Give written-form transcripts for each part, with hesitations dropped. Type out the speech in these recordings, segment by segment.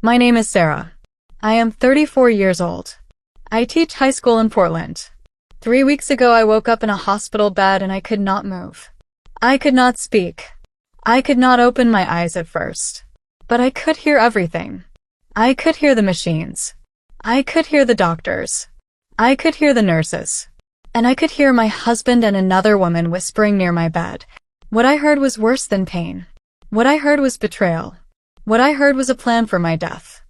My name is Sarah. I am 34 years old. I teach high school in Portland. 3 weeks ago I woke up in a hospital bed and I could not move. I could not speak. I could not open my eyes at first. But I could hear everything. I could hear the machines. I could hear the doctors. I could hear the nurses. And I could hear my husband and another woman whispering near my bed. What I heard was worse than pain. What I heard was betrayal. What I heard was a plan for my death.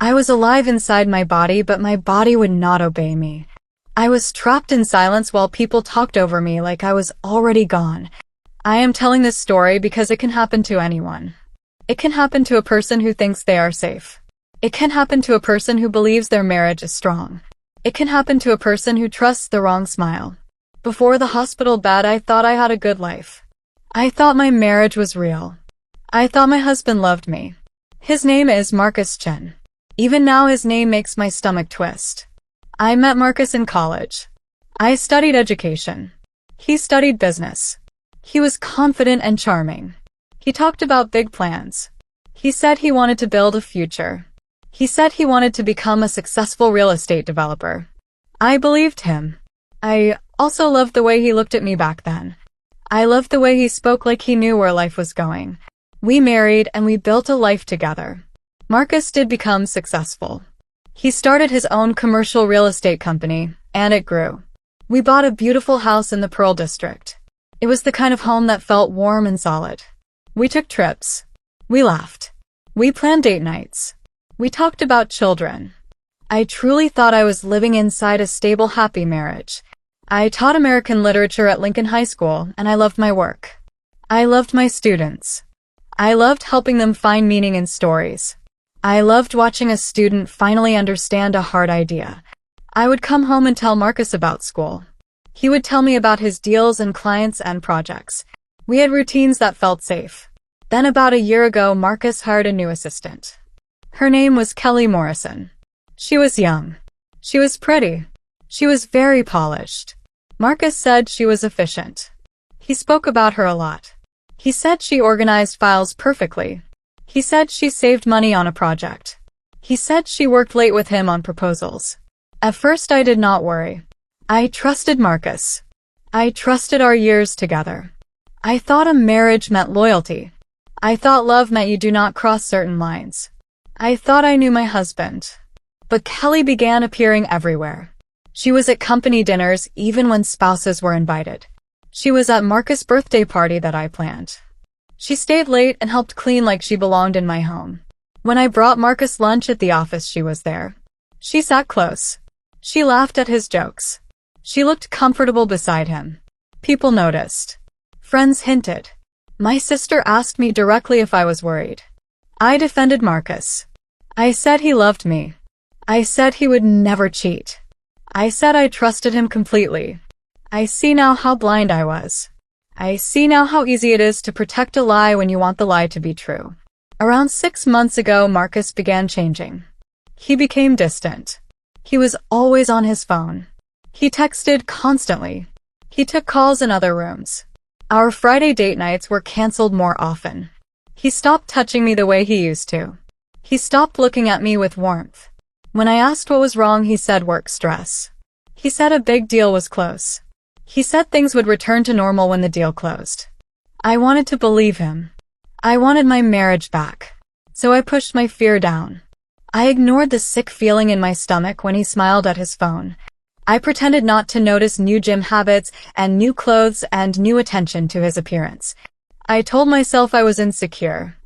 I was alive inside my body, but my body would not obey me. I was trapped in silence while people talked over me like I was already gone. I am telling this story because it can happen to anyone. It can happen to a person who thinks they are safe. It can happen to a person who believes their marriage is strong. It can happen to a person who trusts the wrong smile. Before the hospital bed, I thought I had a good life. I thought my marriage was real. I thought my husband loved me. His name is Marcus Chen. Even now his name makes my stomach twist. I met Marcus in college. I studied education. He studied business. He was confident and charming. He talked about big plans. He said he wanted to build a future. He said he wanted to become a successful real estate developer. I believed him. I also loved the way he looked at me back then. I loved the way he spoke like he knew where life was going. We married and we built a life together. Marcus did become successful. He started his own commercial real estate company, and it grew. We bought a beautiful house in the Pearl District. It was the kind of home that felt warm and solid. We took trips. We laughed. We planned date nights. We talked about children. I truly thought I was living inside a stable, happy marriage. I taught American literature at Lincoln High School, and I loved my work. I loved my students. I loved helping them find meaning in stories. I loved watching a student finally understand a hard idea. I would come home and tell Marcus about school. He would tell me about his deals and clients and projects. We had routines that felt safe. Then about a year ago, Marcus hired a new assistant. Her name was Kelly Morrison. She was young. She was pretty. She was very polished. Marcus said she was efficient. He spoke about her a lot. He said she organized files perfectly. He said she saved money on a project. He said she worked late with him on proposals. At first I did not worry. I trusted Marcus. I trusted our years together. I thought a marriage meant loyalty. I thought love meant you do not cross certain lines. I thought I knew my husband. But Kelly began appearing everywhere. She was at company dinners even when spouses were invited. She was at Marcus' birthday party that I planned. She stayed late and helped clean like she belonged in my home. When I brought Marcus lunch at the office, she was there. She sat close. She laughed at his jokes. She looked comfortable beside him. People noticed. Friends hinted. My sister asked me directly if I was worried. I defended Marcus. I said he loved me. I said he would never cheat. I said I trusted him completely. I see now how blind I was. I see now how easy it is to protect a lie when you want the lie to be true. Around 6 months ago, Marcus began changing. He became distant. He was always on his phone. He texted constantly. He took calls in other rooms. Our Friday date nights were canceled more often. He stopped touching me the way he used to. He stopped looking at me with warmth. When I asked what was wrong, he said work stress. He said a big deal was close. He said things would return to normal when the deal closed. I wanted to believe him. I wanted my marriage back. So I pushed my fear down. I ignored the sick feeling in my stomach when he smiled at his phone. I pretended not to notice new gym habits and new clothes and new attention to his appearance. I told myself I was insecure.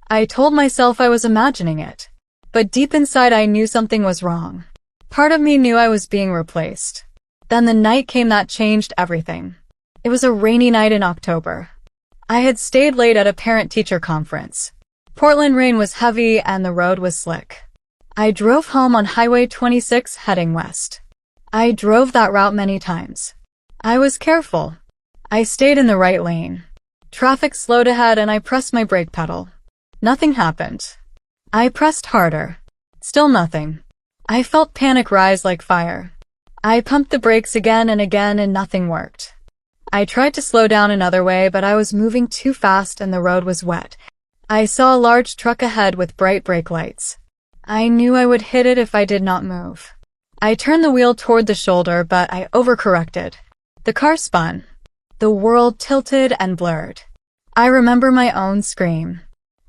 I told myself I was imagining it. But deep inside I knew something was wrong. Part of me knew I was being replaced. Then the night came that changed everything. It was a rainy night in October. I had stayed late at a parent-teacher conference. Portland rain was heavy and the road was slick. I drove home on Highway 26 heading west. I drove that route many times. I was careful. I stayed in the right lane. Traffic slowed ahead and I pressed my brake pedal. Nothing happened. I pressed harder. Still nothing. I felt panic rise like fire. I pumped the brakes again and nothing worked. I tried to slow down another way, but I was moving too fast and the road was wet. I saw a large truck ahead with bright brake lights. I knew I would hit it if I did not move. I turned the wheel toward the shoulder, but I overcorrected. The car spun. The world tilted and blurred. I remember my own scream.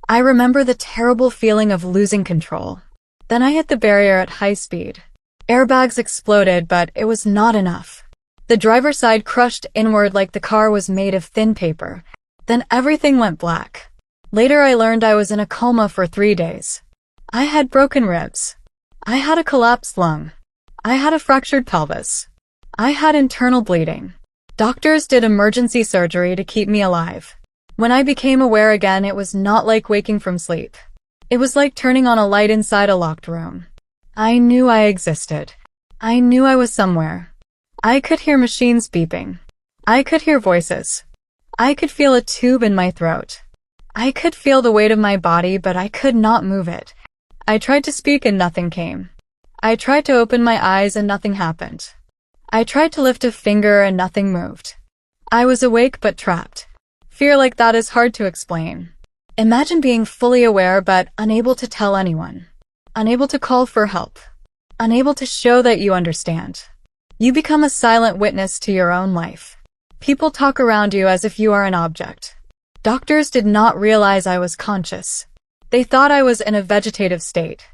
I remember the terrible feeling of losing control. Then I hit the barrier at high speed. Airbags exploded, but it was not enough. The driver's side crushed inward like the car was made of thin paper. Then everything went black. Later I learned I was in a coma for 3 days. I had broken ribs. I had a collapsed lung. I had a fractured pelvis. I had internal bleeding. Doctors did emergency surgery to keep me alive. When I became aware again, it was not like waking from sleep. It was like turning on a light inside a locked room. I knew I existed. I knew I was somewhere. I could hear machines beeping. I could hear voices. I could feel a tube in my throat. I could feel the weight of my body, but I could not move it. I tried to speak and nothing came. I tried to open my eyes and nothing happened. I tried to lift a finger and nothing moved. I was awake but trapped. Fear like that is hard to explain. Imagine being fully aware but unable to tell anyone. Unable to call for help. Unable to show that you understand. You become a silent witness to your own life. People talk around you as if you are an object. Doctors did not realize I was conscious. They thought I was in a vegetative state.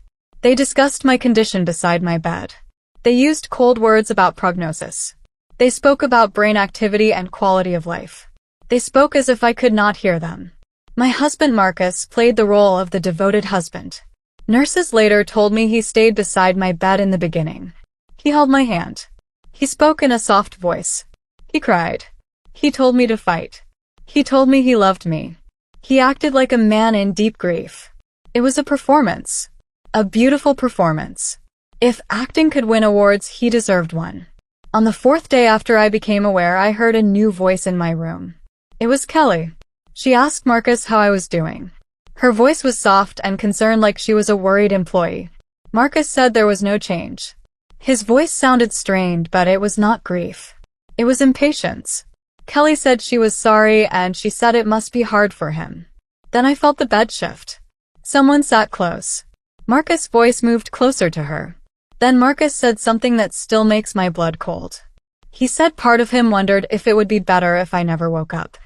They discussed my condition beside my bed. They used cold words about prognosis. They spoke about brain activity and quality of life. They spoke as if I could not hear them. My husband Marcus played the role of the devoted husband. Nurses later told me he stayed beside my bed in the beginning. He held my hand. He spoke in a soft voice. He cried. He told me to fight. He told me he loved me. He acted like a man in deep grief. It was a performance. A beautiful performance. If acting could win awards, he deserved one. On the 4th day after I became aware, I heard a new voice in my room. It was Kelly. She asked Marcus how I was doing. Her voice was soft and concerned, like she was a worried employee. Marcus said there was no change. His voice sounded strained, but it was not grief. It was impatience. Kelly said she was sorry, and she said it must be hard for him. Then I felt the bed shift. Someone sat close. Marcus' voice moved closer to her. Then Marcus said something that still makes my blood cold. He said part of him wondered if it would be better if I never woke up.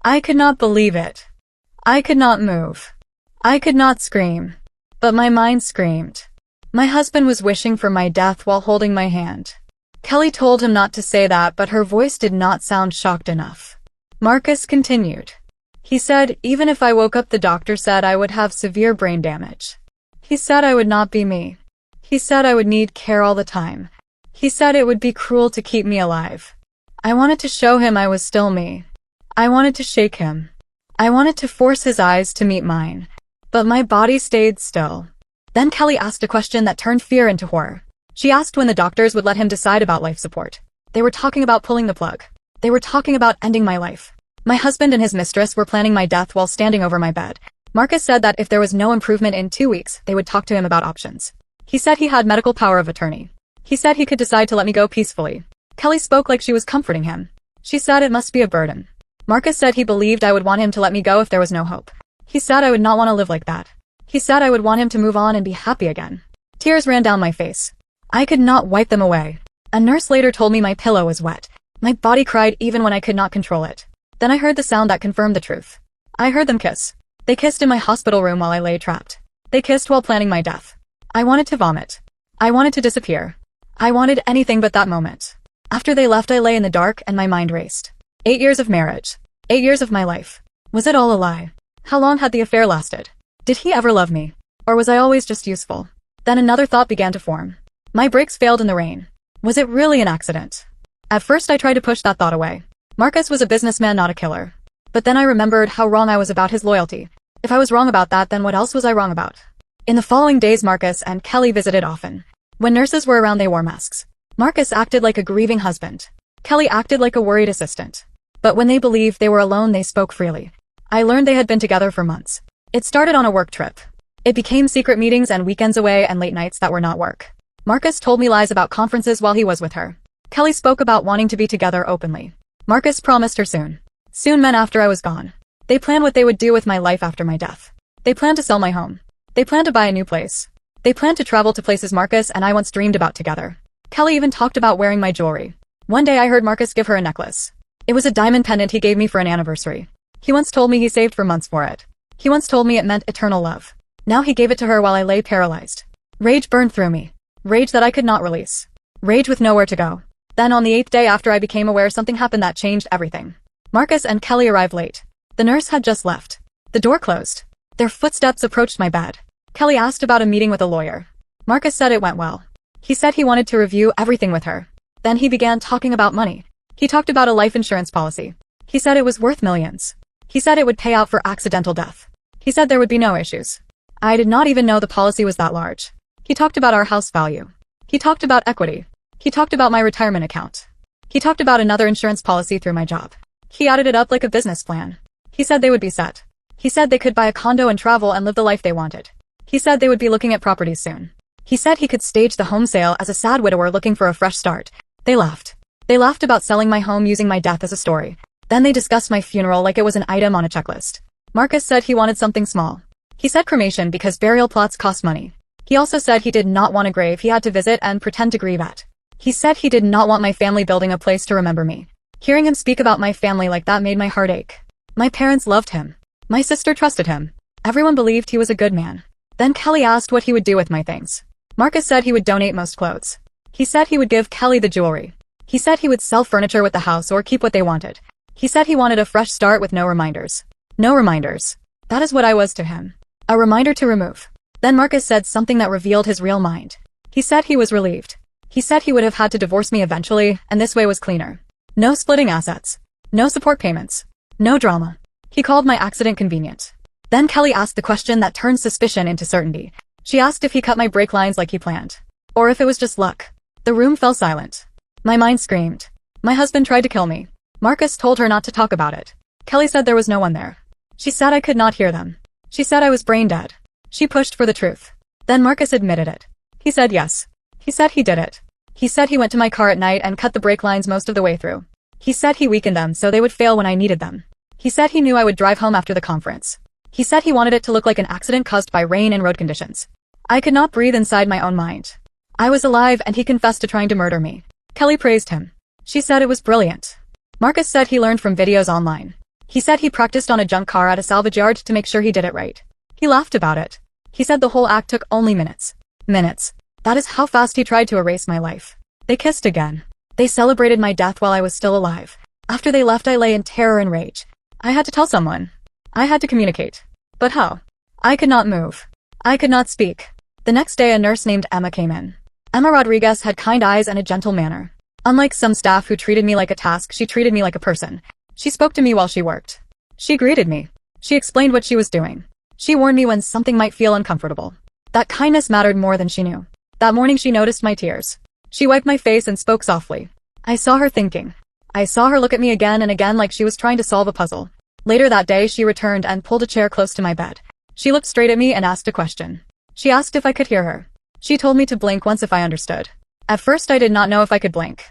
I could not believe it. I could not move. I could not scream. But my mind screamed. My husband was wishing for my death while holding my hand. Kelly told him not to say that, but her voice did not sound shocked enough. Marcus continued. He said, even if I woke up, the doctor said I would have severe brain damage. He said I would not be me. He said I would need care all the time. He said it would be cruel to keep me alive. I wanted to show him I was still me. I wanted to shake him. I wanted to force his eyes to meet mine. But my body stayed still. Then Kelly asked a question that turned fear into horror. She asked when the doctors would let him decide about life support. They were talking about pulling the plug. They were talking about ending my life. My husband and his mistress were planning my death while standing over my bed. Marcus said that if there was no improvement in 2 weeks, they would talk to him about options. He said he had medical power of attorney. He said he could decide to let me go peacefully. Kelly spoke like she was comforting him. She said it must be a burden. Marcus said he believed I would want him to let me go if there was no hope. He said I would not want to live like that. He said I would want him to move on and be happy again. Tears ran down my face. I could not wipe them away. A nurse later told me my pillow was wet. My body cried even when I could not control it. Then I heard the sound that confirmed the truth. I heard them kiss. They kissed in my hospital room while I lay trapped. They kissed while planning my death. I wanted to vomit. I wanted to disappear. I wanted anything but that moment. After they left, I lay in the dark and my mind raced. 8 years of marriage. 8 years of my life. Was it all a lie? How long had the affair lasted? Did he ever love me? Or was I always just useful? Then another thought began to form. My brakes failed in the rain. Was it really an accident? At first I tried to push that thought away. Marcus was a businessman, not a killer. But then I remembered how wrong I was about his loyalty. If I was wrong about that, then what else was I wrong about? In the following days, Marcus and Kelly visited often. When nurses were around, they wore masks. Marcus acted like a grieving husband. Kelly acted like a worried assistant. But when they believed they were alone, they spoke freely. I learned they had been together for months. It started on a work trip. It became secret meetings and weekends away and late nights that were not work. Marcus told me lies about conferences while he was with her. Kelly spoke about wanting to be together openly. Marcus promised her soon. Soon meant after I was gone. They planned what they would do with my life after my death. They planned to sell my home. They planned to buy a new place. They planned to travel to places Marcus and I once dreamed about together. Kelly even talked about wearing my jewelry. One day I heard Marcus give her a necklace. It was a diamond pendant he gave me for an anniversary. He once told me he saved for months for it. He once told me it meant eternal love. Now he gave it to her while I lay paralyzed. Rage burned through me. Rage that I could not release. Rage with nowhere to go. Then on the 8th day after I became aware something happened that changed everything. Marcus and Kelly arrived late. The nurse had just left. The door closed. Their footsteps approached my bed. Kelly asked about a meeting with a lawyer. Marcus said it went well. He said he wanted to review everything with her. Then he began talking about money. He talked about a life insurance policy. He said it was worth millions. He said it would pay out for accidental death. He said there would be no issues. I did not even know the policy was that large. He talked about our house value. He talked about equity. He talked about my retirement account. He talked about another insurance policy through my job. He added it up like a business plan. He said they would be set. He said they could buy a condo and travel and live the life they wanted. He said they would be looking at properties soon. He said he could stage the home sale as a sad widower looking for a fresh start. They laughed. They laughed about selling my home using my death as a story. Then they discussed my funeral like it was an item on a checklist. Marcus said he wanted something small. He said cremation because burial plots cost money. He also said he did not want a grave he had to visit and pretend to grieve at. He said he did not want my family building a place to remember me. Hearing him speak about my family like that made my heart ache. My parents loved him. My sister trusted him. Everyone believed he was a good man. Then Kelly asked what he would do with my things. Marcus said he would donate most clothes. He said he would give Kelly the jewelry. He said he would sell furniture with the house or keep what they wanted. He said he wanted a fresh start with no reminders. No reminders. That is what I was to him. A reminder to remove. Then Marcus said something that revealed his real mind. He said he was relieved. He said he would have had to divorce me eventually, and this way was cleaner. No splitting assets. No support payments. No drama. He called my accident convenient. Then Kelly asked the question that turned suspicion into certainty. She asked if he cut my brake lines like he planned. Or if it was just luck. The room fell silent. My mind screamed. My husband tried to kill me. Marcus told her not to talk about it. Kelly said there was no one there. She said I could not hear them. She said I was brain dead. She pushed for the truth. Then Marcus admitted it. He said yes. He said he did it. He said he went to my car at night and cut the brake lines most of the way through. He said he weakened them so they would fail when I needed them. He said he knew I would drive home after the conference. He said he wanted it to look like an accident caused by rain and road conditions. I could not breathe inside my own mind. I was alive and he confessed to trying to murder me. Kelly praised him. She said it was brilliant. Marcus said he learned from videos online. He said he practiced on a junk car at a salvage yard to make sure he did it right. He laughed about it. He said the whole act took only minutes. Minutes. That is how fast he tried to erase my life. They kissed again. They celebrated my death while I was still alive. After they left, I lay in terror and rage. I had to tell someone. I had to communicate. But how? I could not move. I could not speak. The next day, a nurse named Emma came in. Emma Rodriguez had kind eyes and a gentle manner. Unlike some staff who treated me like a task, she treated me like a person. She spoke to me while she worked. She greeted me. She explained what she was doing. She warned me when something might feel uncomfortable. That kindness mattered more than she knew. That morning she noticed my tears. She wiped my face and spoke softly. I saw her thinking. I saw her look at me again and again like she was trying to solve a puzzle. Later that day she returned and pulled a chair close to my bed. She looked straight at me and asked a question. She asked if I could hear her. She told me to blink once if I understood. At first I did not know if I could blink.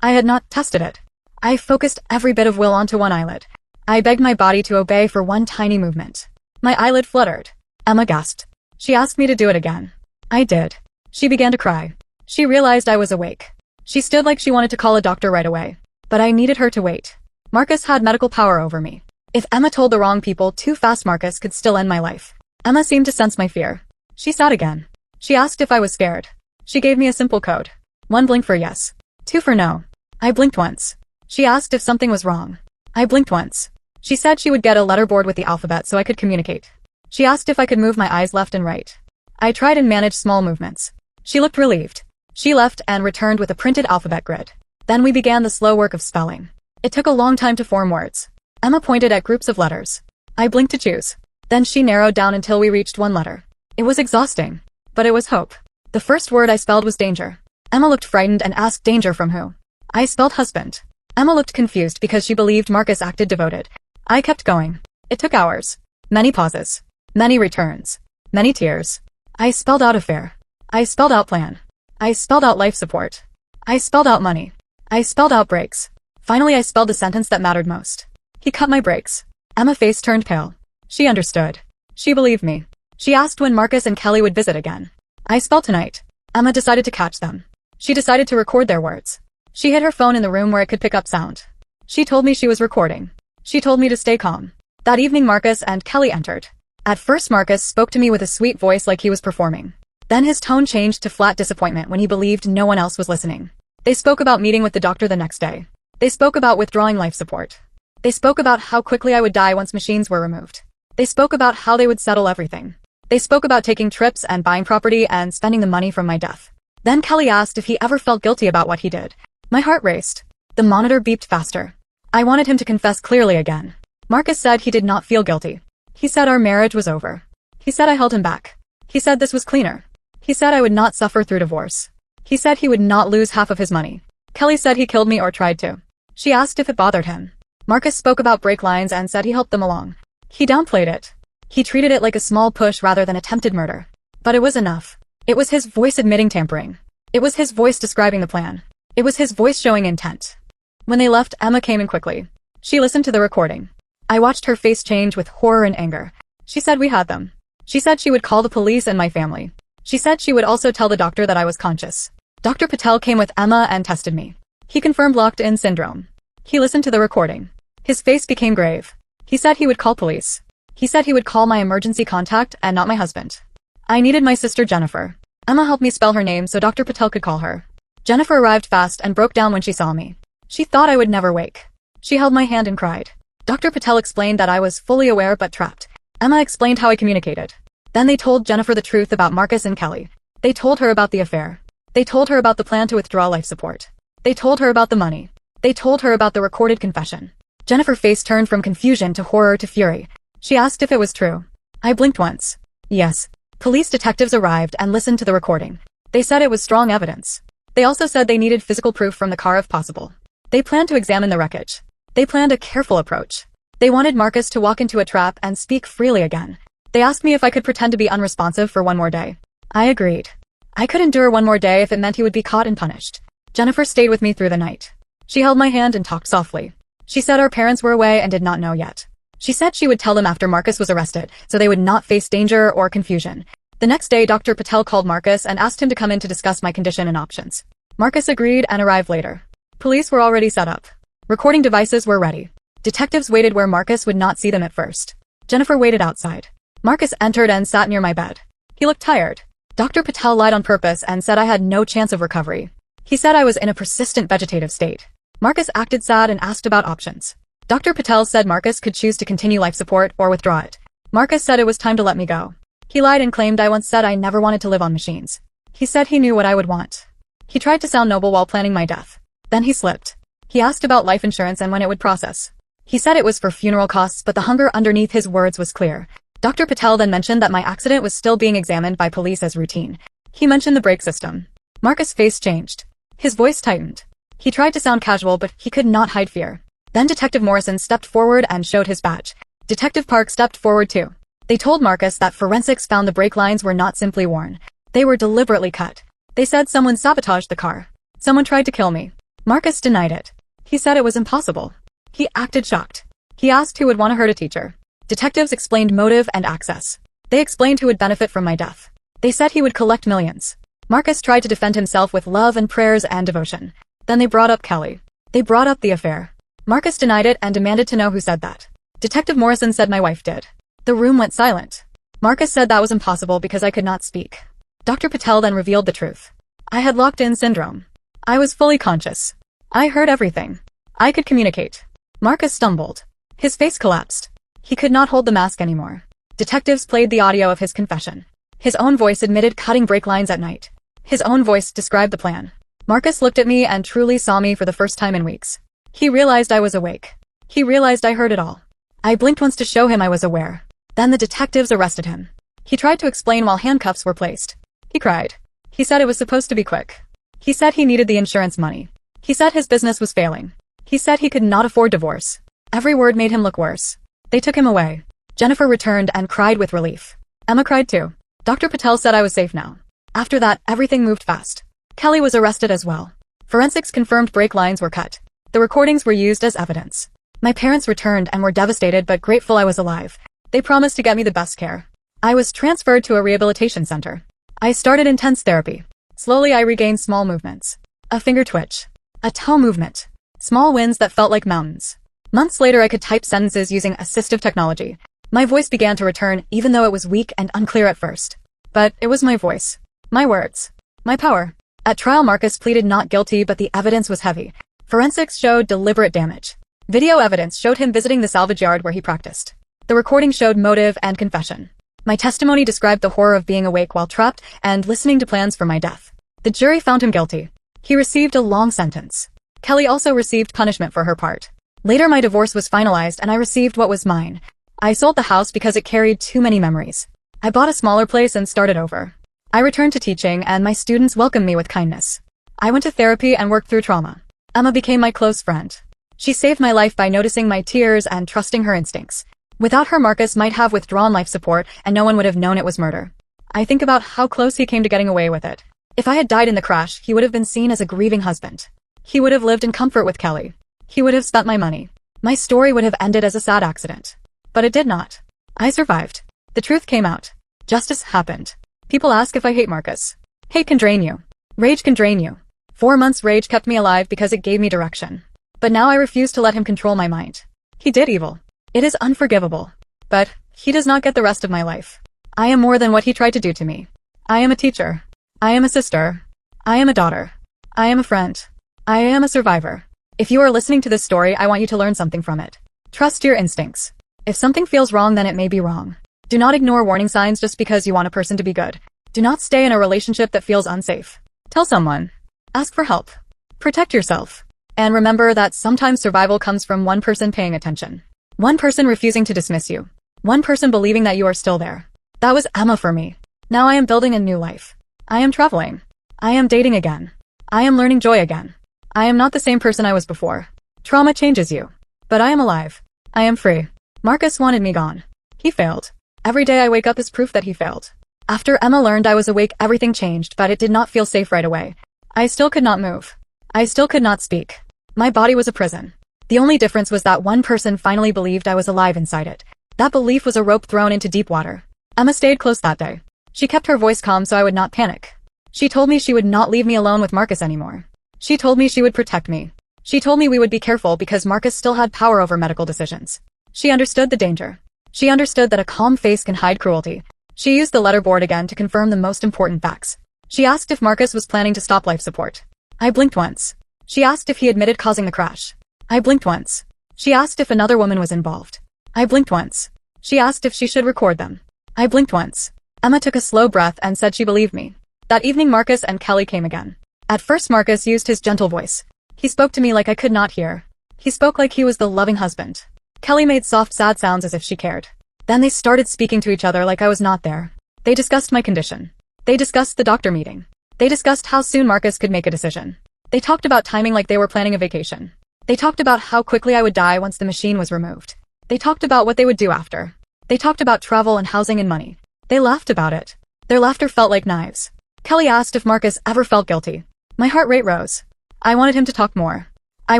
I had not tested it. I focused every bit of will onto one eyelid. I begged my body to obey for one tiny movement. My eyelid fluttered. Emma gasped. She asked me to do it again. I did. She began to cry. She realized I was awake. She stood like she wanted to call a doctor right away. But I needed her to wait. Marcus had medical power over me. If Emma told the wrong people too fast, Marcus could still end my life. Emma seemed to sense my fear. She sat again. She asked if I was scared. She gave me a simple code. 1 blink for yes. 2 for no. I blinked once. She asked if something was wrong. I blinked once. She said she would get a letterboard with the alphabet so I could communicate. She asked if I could move my eyes left and right. I tried and managed small movements. She looked relieved. She left and returned with a printed alphabet grid. Then we began the slow work of spelling. It took a long time to form words. Emma pointed at groups of letters. I blinked to choose. Then she narrowed down until we reached one letter. It was exhausting. But it was hope. The first word I spelled was danger. Emma looked frightened and asked danger from who? I spelled husband. Emma looked confused because she believed Marcus acted devoted. I kept going. It took hours. Many pauses. Many returns. Many tears. I spelled out affair. I spelled out plan. I spelled out life support. I spelled out money. I spelled out brakes. Finally I spelled the sentence that mattered most. He cut my brakes. Emma's face turned pale. She understood. She believed me. She asked when Marcus and Kelly would visit again. I spell tonight. Emma decided to catch them. She decided to record their words. She hid her phone in the room where it could pick up sound. She told me she was recording. She told me to stay calm. That evening Marcus and Kelly entered. At first Marcus spoke to me with a sweet voice like he was performing. Then his tone changed to flat disappointment when he believed no one else was listening. They spoke about meeting with the doctor the next day. They spoke about withdrawing life support. They spoke about how quickly I would die once machines were removed. They spoke about how they would settle everything. They spoke about taking trips and buying property and spending the money from my death. Then Kelly asked if he ever felt guilty about what he did. My heart raced. The monitor beeped faster. I wanted him to confess clearly again. Marcus said he did not feel guilty. He said our marriage was over. He said I held him back. He said this was cleaner. He said I would not suffer through divorce. He said he would not lose half of his money. Kelly said he killed me or tried to. She asked if it bothered him. Marcus spoke about break lines and said he helped them along. He downplayed it. He treated it like a small push rather than attempted murder. But it was enough. It was his voice admitting tampering. It was his voice describing the plan. It was his voice showing intent. When they left, Emma came in quickly. She listened to the recording. I watched her face change with horror and anger. She said we had them. She said she would call the police and my family. She said she would also tell the doctor that I was conscious. Dr. Patel came with Emma and tested me. He confirmed locked-in syndrome. He listened to the recording. His face became grave. He said he would call police. He said he would call my emergency contact and not my husband. I needed my sister Jennifer. Emma helped me spell her name so Dr. Patel could call her. Jennifer arrived fast and broke down when she saw me. She thought I would never wake. She held my hand and cried. Dr. Patel explained that I was fully aware but trapped. Emma explained how I communicated. Then they told Jennifer the truth about Marcus and Kelly. They told her about the affair. They told her about the plan to withdraw life support. They told her about the money. They told her about the recorded confession. Jennifer's face turned from confusion to horror to fury. She asked if it was true. I blinked once. Yes. Police detectives arrived and listened to the recording. They said it was strong evidence. They also said they needed physical proof from the car if possible. They planned to examine the wreckage. They planned a careful approach. They wanted Marcus to walk into a trap and speak freely again. They asked me if I could pretend to be unresponsive for one more day. I agreed. I could endure one more day if it meant he would be caught and punished. Jennifer stayed with me through the night. She held my hand and talked softly. She said our parents were away and did not know yet. She said she would tell them after Marcus was arrested, so they would not face danger or confusion. The next day, Dr. Patel called Marcus and asked him to come in to discuss my condition and options. Marcus agreed and arrived later. Police were already set up. Recording devices were ready. Detectives waited where Marcus would not see them at first. Jennifer waited outside. Marcus entered and sat near my bed. He looked tired. Dr. Patel lied on purpose and said I had no chance of recovery. He said I was in a persistent vegetative state. Marcus acted sad and asked about options. Dr. Patel said Marcus could choose to continue life support or withdraw it. Marcus said it was time to let me go. He lied and claimed I once said I never wanted to live on machines. He said he knew what I would want. He tried to sound noble while planning my death. Then he slipped. He asked about life insurance and when it would process. He said it was for funeral costs, but the hunger underneath his words was clear. Dr. Patel then mentioned that my accident was still being examined by police as routine. He mentioned the brake system. Marcus' face changed. His voice tightened. He tried to sound casual, but he could not hide fear. Then Detective Morrison stepped forward and showed his badge. Detective Park stepped forward too. They told Marcus that forensics found the brake lines were not simply worn. They were deliberately cut. They said someone sabotaged the car. Someone tried to kill me. Marcus denied it. He said it was impossible. He acted shocked. He asked who would want to hurt a teacher. Detectives explained motive and access. They explained who would benefit from my death. They said he would collect millions. Marcus tried to defend himself with love and prayers and devotion. Then they brought up Kelly. They brought up the affair. Marcus denied it and demanded to know who said that. Detective Morrison said my wife did. The room went silent. Marcus said that was impossible because I could not speak. Dr. Patel then revealed the truth. I had locked-in syndrome. I was fully conscious. I heard everything. I could communicate. Marcus stumbled. His face collapsed. He could not hold the mask anymore. Detectives played the audio of his confession. His own voice admitted cutting brake lines at night. His own voice described the plan. Marcus looked at me and truly saw me for the first time in weeks. He realized I was awake. He realized I heard it all. I blinked once to show him I was aware. Then the detectives arrested him. He tried to explain while handcuffs were placed. He cried. He said it was supposed to be quick. He said he needed the insurance money. He said his business was failing. He said he could not afford divorce. Every word made him look worse. They took him away. Jennifer returned and cried with relief. Emma cried too. Dr. Patel said I was safe now. After that, everything moved fast. Kelly was arrested as well. Forensics confirmed brake lines were cut. The recordings were used as evidence. My parents returned and were devastated but grateful I was alive. They promised to get me the best care. I was transferred to a rehabilitation center. I started intense therapy. Slowly I regained small movements. A finger twitch. A toe movement. Small wins that felt like mountains. Months later I could type sentences using assistive technology. My voice began to return even though it was weak and unclear at first. But it was my voice. My words. My power. At trial Marcus pleaded not guilty but the evidence was heavy. Forensics showed deliberate damage. Video evidence showed him visiting the salvage yard where he practiced. The recording showed motive and confession. My testimony described the horror of being awake while trapped and listening to plans for my death. The jury found him guilty. He received a long sentence. Kelly also received punishment for her part. Later my divorce was finalized and I received what was mine. I sold the house because it carried too many memories. I bought a smaller place and started over. I returned to teaching and my students welcomed me with kindness. I went to therapy and worked through trauma. Emma became my close friend. She saved my life by noticing my tears and trusting her instincts. Without her Marcus might have withdrawn life support and no one would have known it was murder. I think about how close he came to getting away with it. If I had died in the crash, he would have been seen as a grieving husband. He would have lived in comfort with Kelly. He would have spent my money. My story would have ended as a sad accident. But it did not. I survived. The truth came out. Justice happened. People ask if I hate Marcus. Hate can drain you. Rage can drain you. 4 months rage kept me alive because it gave me direction. But now I refuse to let him control my mind. He did evil. It is unforgivable. But he does not get the rest of my life. I am more than what he tried to do to me. I am a teacher. I am a sister. I am a daughter. I am a friend. I am a survivor. If you are listening to this story, I want you to learn something from it. Trust your instincts. If something feels wrong, then it may be wrong. Do not ignore warning signs just because you want a person to be good. Do not stay in a relationship that feels unsafe. Tell someone. Ask for help. Protect yourself. And remember that sometimes survival comes from one person paying attention. One person refusing to dismiss you. One person believing that you are still there. That was Emma for me. Now I am building a new life. I am traveling. I am dating again. I am learning joy again. I am not the same person I was before. Trauma changes you. But I am alive. I am free. Marcus wanted me gone. He failed. Every day I wake up is proof that he failed. After Emma learned I was awake, everything changed, but it did not feel safe right away. I still could not move. I still could not speak. My body was a prison. The only difference was that one person finally believed I was alive inside it. That belief was a rope thrown into deep water. Emma stayed close that day. She kept her voice calm so I would not panic. She told me she would not leave me alone with Marcus anymore. She told me she would protect me. She told me we would be careful because Marcus still had power over medical decisions. She understood the danger. She understood that a calm face can hide cruelty. She used the letterboard again to confirm the most important facts. She asked if Marcus was planning to stop life support. I blinked once. She asked if he admitted causing the crash. I blinked once. She asked if another woman was involved. I blinked once. She asked if she should record them. I blinked once. Emma took a slow breath and said she believed me. That evening Marcus and Kelly came again. At first Marcus used his gentle voice. He spoke to me like I could not hear. He spoke like he was the loving husband. Kelly made soft sad sounds as if she cared. Then they started speaking to each other like I was not there. They discussed my condition. They discussed the doctor meeting. They discussed how soon Marcus could make a decision. They talked about timing like they were planning a vacation. They talked about how quickly I would die once the machine was removed. They talked about what they would do after. They talked about travel and housing and money. They laughed about it. Their laughter felt like knives. Kelly asked if Marcus ever felt guilty. My heart rate rose. I wanted him to talk more. I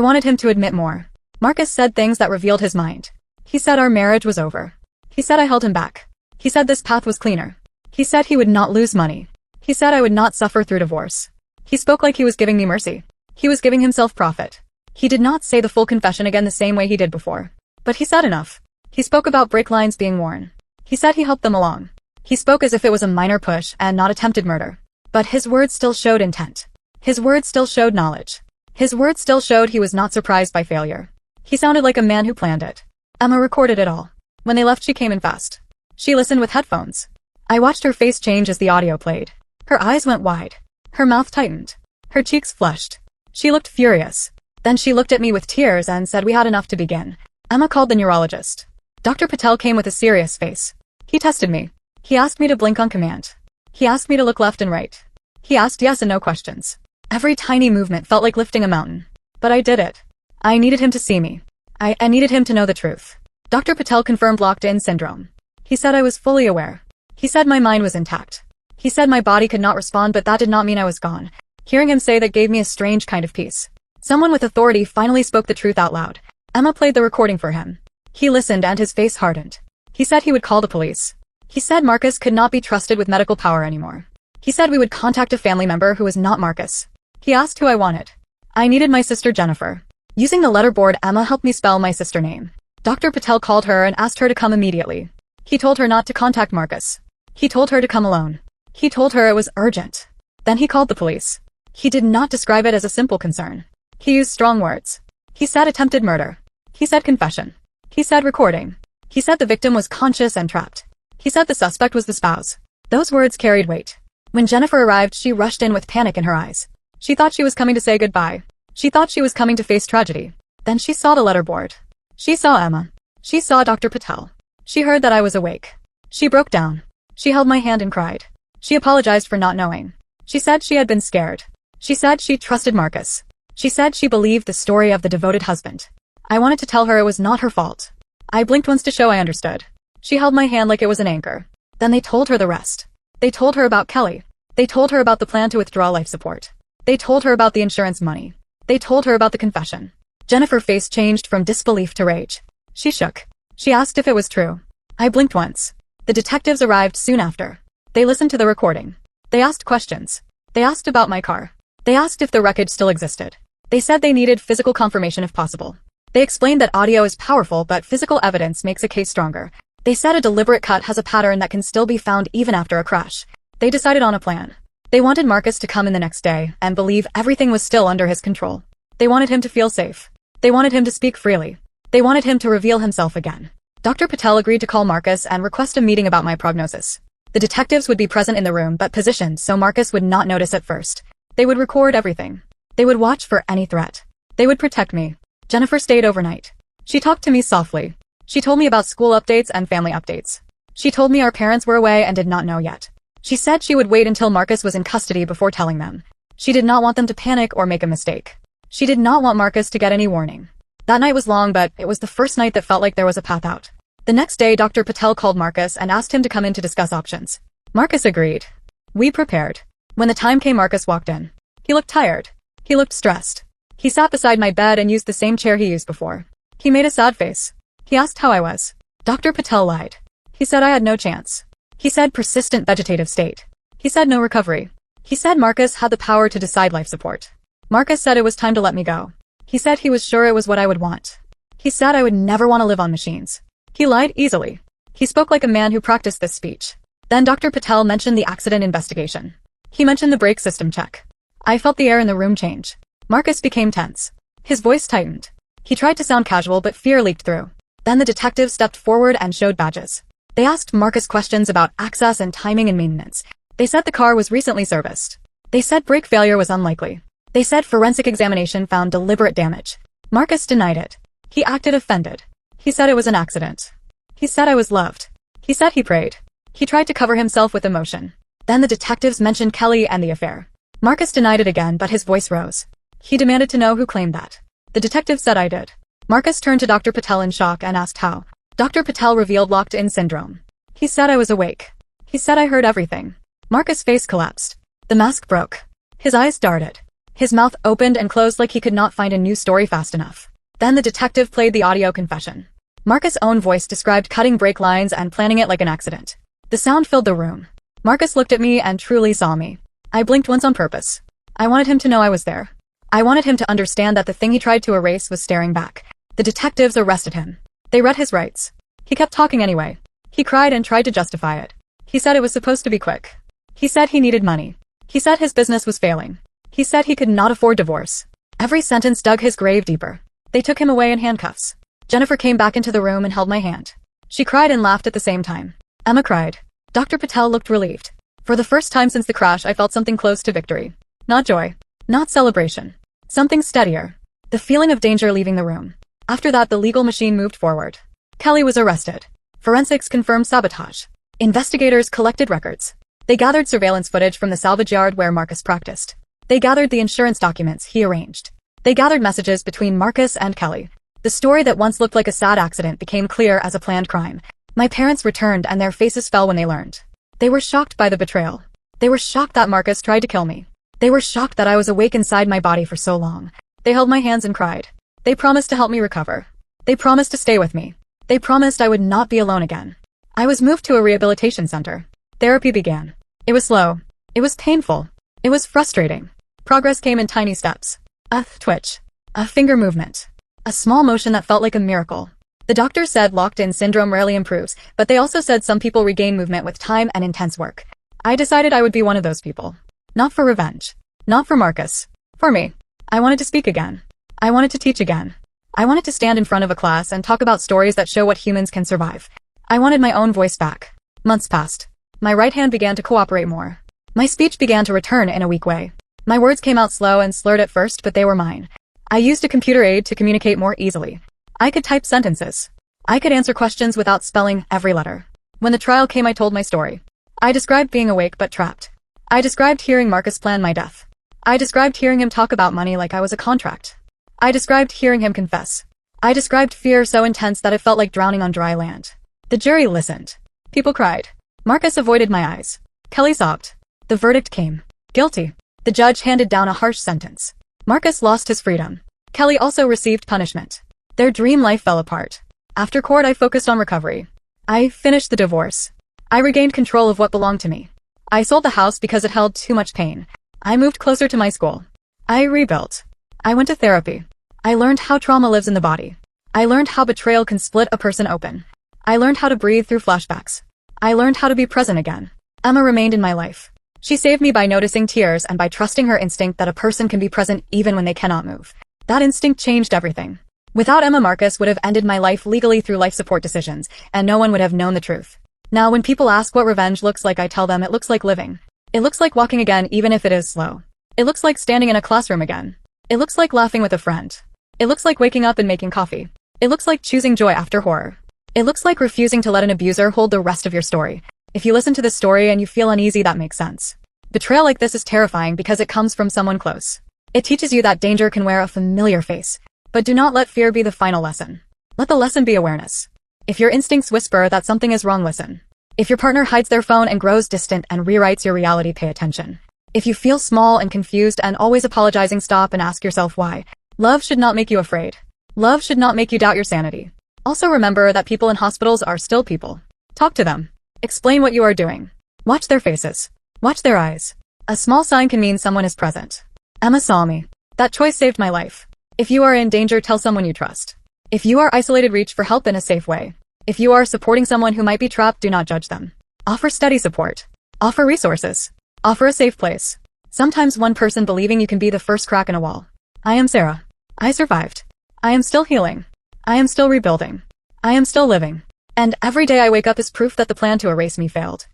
wanted him to admit more. Marcus said things that revealed his mind. He said our marriage was over. He said I held him back. He said this path was cleaner. He said he would not lose money. He said I would not suffer through divorce. He spoke like he was giving me mercy. He was giving himself profit. He did not say the full confession again the same way he did before. But he said enough. He spoke about brake lines being worn. He said he helped them along. He spoke as if it was a minor push and not attempted murder. But his words still showed intent. His words still showed knowledge. His words still showed he was not surprised by failure. He sounded like a man who planned it. Emma recorded it all. When they left she came in fast. She listened with headphones. I watched her face change as the audio played. Her eyes went wide. Her mouth tightened. Her cheeks flushed. She looked furious. Then she looked at me with tears and said we had enough to begin. Emma called the neurologist. Dr. Patel came with a serious face. He tested me. He asked me to blink on command. He asked me to look left and right. He asked yes and no questions. Every tiny movement felt like lifting a mountain. But I did it. I needed him to see me. I needed him to know the truth. Dr. Patel confirmed locked-in syndrome. He said I was fully aware. He said my mind was intact. He said my body could not respond, but that did not mean I was gone. Hearing him say that gave me a strange kind of peace. Someone with authority finally spoke the truth out loud. Emma played the recording for him. He listened and his face hardened. He said he would call the police. He said Marcus could not be trusted with medical power anymore. He said we would contact a family member who was not Marcus. He asked who I wanted. I needed my sister Jennifer. Using the letterboard, Emma helped me spell my sister name. Dr. Patel called her and asked her to come immediately. He told her not to contact Marcus. He told her to come alone. He told her it was urgent. Then he called the police. He did not describe it as a simple concern. He used strong words. He said attempted murder. He said confession. He said recording. He said the victim was conscious and trapped. He said the suspect was the spouse. Those words carried weight. When Jennifer arrived, she rushed in with panic in her eyes. She thought she was coming to say goodbye. She thought she was coming to face tragedy. Then she saw the letterboard. She saw Emma. She saw Dr. Patel. She heard that I was awake. She broke down. She held my hand and cried. She apologized for not knowing. She said she had been scared. She said she trusted Marcus. She said she believed the story of the devoted husband. I wanted to tell her it was not her fault. I blinked once to show I understood. She held my hand like it was an anchor. Then they told her the rest. They told her about Kelly. They told her about the plan to withdraw life support. They told her about the insurance money. They told her about the confession. Jennifer's face changed from disbelief to rage. She shook. She asked if it was true. I blinked once. The detectives arrived soon after. They listened to the recording. They asked questions. They asked about my car. They asked if the wreckage still existed. They said they needed physical confirmation if possible. They explained that audio is powerful, but physical evidence makes a case stronger. They said a deliberate cut has a pattern that can still be found even after a crash. They decided on a plan. They wanted Marcus to come in the next day and believe everything was still under his control. They wanted him to feel safe. They wanted him to speak freely. They wanted him to reveal himself again. Dr. Patel agreed to call Marcus and request a meeting about my prognosis. The detectives would be present in the room but positioned so Marcus would not notice at first. They would record everything. They would watch for any threat. They would protect me. Jennifer stayed overnight. She talked to me softly. She told me about school updates and family updates. She told me our parents were away and did not know yet. She said she would wait until Marcus was in custody before telling them. She did not want them to panic or make a mistake. She did not want Marcus to get any warning. That night was long, but it was the first night that felt like there was a path out. The next day, Dr. Patel called Marcus and asked him to come in to discuss options. Marcus agreed. We prepared. When the time came, Marcus walked in. He looked tired. He looked stressed. He sat beside my bed and used the same chair he used before. He made a sad face. He asked how I was. Dr. Patel lied. He said I had no chance. He said persistent vegetative state. He said no recovery. He said Marcus had the power to decide life support. Marcus said it was time to let me go. He said he was sure it was what I would want. He said I would never want to live on machines. He lied easily. He spoke like a man who practiced this speech. Then Dr. Patel mentioned the accident investigation. He mentioned the brake system check. I felt the air in the room change. Marcus became tense. His voice tightened. He tried to sound casual, but fear leaked through. Then the detectives stepped forward and showed badges. They asked Marcus questions about access and timing and maintenance. They said the car was recently serviced. They said brake failure was unlikely. They said forensic examination found deliberate damage. Marcus denied it. He acted offended. He said it was an accident. He said I was loved. He said he prayed. He tried to cover himself with emotion. Then the detectives mentioned Kelly and the affair. Marcus denied it again, but his voice rose. He demanded to know who claimed that. The detective said I did. Marcus turned to Dr. Patel in shock and asked how. Dr. Patel revealed locked-in syndrome. He said I was awake. He said I heard everything. Marcus' face collapsed. The mask broke. His eyes darted. His mouth opened and closed like he could not find a new story fast enough. Then the detective played the audio confession. Marcus' own voice described cutting brake lines and planning it like an accident. The sound filled the room. Marcus looked at me and truly saw me. I blinked once on purpose. I wanted him to know I was there. I wanted him to understand that the thing he tried to erase was staring back. The detectives arrested him. They read his rights. He kept talking anyway. He cried and tried to justify it. He said it was supposed to be quick. He said he needed money. He said his business was failing. He said he could not afford divorce. Every sentence dug his grave deeper. They took him away in handcuffs. Jennifer came back into the room and held my hand. She cried and laughed at the same time. Emma cried. Dr. Patel looked relieved. For the first time since the crash, I felt something close to victory. Not joy. Not celebration. Something steadier. The feeling of danger leaving the room. After that, the legal machine moved forward. Kelly was arrested. Forensics confirmed sabotage. Investigators collected records. They gathered surveillance footage from the salvage yard where Marcus practiced. They gathered the insurance documents he arranged. They gathered messages between Marcus and Kelly. The story that once looked like a sad accident became clear as a planned crime. My parents returned and their faces fell when they learned. They were shocked by the betrayal. They were shocked that Marcus tried to kill me. They were shocked that I was awake inside my body for so long. They held my hands and cried. They promised to help me recover. They promised to stay with me. They promised I would not be alone again. I was moved to a rehabilitation center. Therapy began. It was slow. It was painful. It was frustrating. Progress came in tiny steps. A twitch. A finger movement. A small motion that felt like a miracle. The doctor said locked-in syndrome rarely improves, but they also said some people regain movement with time and intense work. I decided I would be one of those people. Not for revenge. Not for Marcus. For me. I wanted to speak again. I wanted to teach again. I wanted to stand in front of a class and talk about stories that show what humans can survive. I wanted my own voice back. Months passed. My right hand began to cooperate more. My speech began to return in a weak way. My words came out slow and slurred at first, but they were mine. I used a computer aid to communicate more easily. I could type sentences. I could answer questions without spelling every letter. When the trial came, I told my story. I described being awake but trapped. I described hearing Marcus plan my death. I described hearing him talk about money like I was a contract. I described hearing him confess. I described fear so intense that it felt like drowning on dry land. The jury listened. People cried. Marcus avoided my eyes. Kelly sobbed. The verdict came. Guilty. The judge handed down a harsh sentence. Marcus lost his freedom. Kelly also received punishment. Their dream life fell apart. After court, I focused on recovery. I finished the divorce. I regained control of what belonged to me. I sold the house because it held too much pain. I moved closer to my school. I rebuilt. I went to therapy. I learned how trauma lives in the body. I learned how betrayal can split a person open. I learned how to breathe through flashbacks. I learned how to be present again. Emma remained in my life. She saved me by noticing tears and by trusting her instinct that a person can be present even when they cannot move. That instinct changed everything. Without Emma, Marcus would have ended my life legally through life support decisions, and no one would have known the truth. Now when people ask what revenge looks like, I tell them it looks like living. It looks like walking again even if it is slow. It looks like standing in a classroom again. It looks like laughing with a friend. It looks like waking up and making coffee. It looks like choosing joy after horror. It looks like refusing to let an abuser hold the rest of your story. If you listen to this story and you feel uneasy, that makes sense. Betrayal like this is terrifying because it comes from someone close. It teaches you that danger can wear a familiar face. But do not let fear be the final lesson. Let the lesson be awareness. If your instincts whisper that something is wrong, listen. If your partner hides their phone and grows distant and rewrites your reality, pay attention. If you feel small and confused and always apologizing, stop and ask yourself why. Love should not make you afraid. Love should not make you doubt your sanity. Also remember that people in hospitals are still people. Talk to them. Explain what you are doing. Watch their faces. Watch their eyes. A small sign can mean someone is present. Emma saw me. That choice saved my life. If you are in danger, tell someone you trust. If you are isolated, reach for help in a safe way. If you are supporting someone who might be trapped, do not judge them. Offer steady support. Offer resources. Offer a safe place. Sometimes one person believing you can be the first crack in a wall. I am Sarah. I survived. I am still healing. I am still rebuilding. I am still living. And every day I wake up is proof that the plan to erase me failed.